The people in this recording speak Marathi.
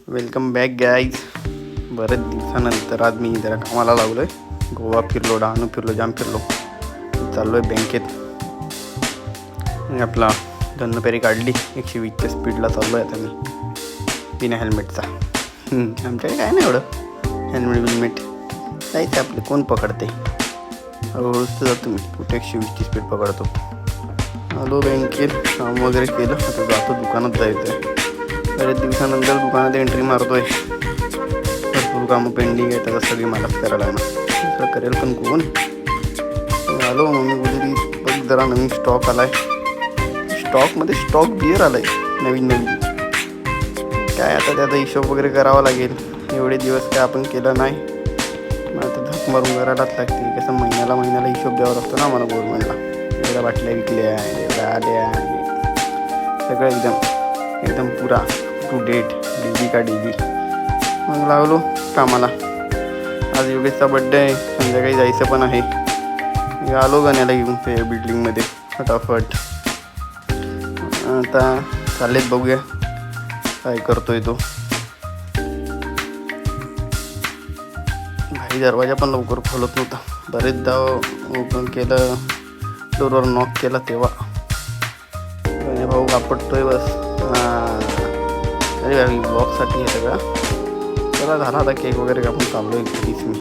Welcome back guys. बरेच दिवसानंतर आज मी जरा कामाला लागलो आहे. गोवा फिरलो, डहाणू फिरलो, जाम फिरलो. चाललो आहे बँकेत. आपला धन्नपेरी काढली 120च्या स्पीडला चाललो आहे आता मी बिना हेल्मेटचा. आमच्याकडे काय नाही एवढं हेल्मेट जायचं आपले कोण पकडते. हळूहळूच तर जातो मी, कुठे 120ची स्पीड पकडतो. आलो बँकेत, काम वगैरे केलं. आता जातो दुकानात जायचं आहे. बरेच दिवसानंतर दुकानात एंट्री मारतोय. भरपूर कामं पेंडिंग आहे, त्याचा सगळी मलाच करायला लागणार. दुसरं करेल पण कोण. आलो, मम्मी बोलली बघ जरा नवीन स्टॉक आलाय. स्टॉकमध्ये स्टॉक बिअर आलाय नवीन. काय आता त्याचा हिशोब वगैरे करावा लागेल. एवढे दिवस काय आपण केलं नाही, मग आता धक मारून करायलाच लागते. कसं महिन्याला हिशोब द्यावा लागतो ना आम्हाला गव्हर्नमेंटला. एवढ्या बाटल्या विकल्या, एवढ्या आल्या, सगळं एकदम पुरा टू डेट, DB का DB. मग लागलो कामाला. आज योगेशचा बड्डे आहे, संध्याकाळी जायचं पण आहे. मी आलो गण्याला घेऊन ते बिल्डिंगमध्ये फटाफट. आता चालेत, बघूया काय करतोय तो. भाई दरवाजा पण लवकर खोलत नव्हता. बरेचदा ओपन केलं, डोरवर नॉक केला तेव्हा भाऊ आपटतोय बस. अरे भाई ब्लॉगसाठी आहे सगळं. चला झाला आता केक वगैरे कापून चाललो आहे घरीच मी.